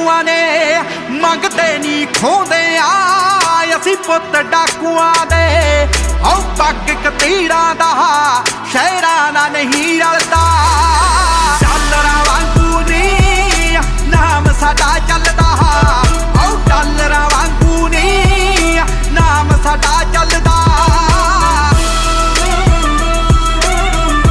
ਡਾਕੂਆਂ ਨੇ ਮੰਗਦੇ ਨੀ ਖੋਂਦੇ ਆ ਅਸੀਂ ਪੁੱਤ ਡਾਕੂਆਂ ਦੇ। ਹਉ ਪੱਗ ਕਤੀੜਾਂ ਦਾ ਸ਼ਹਿਰਾਂ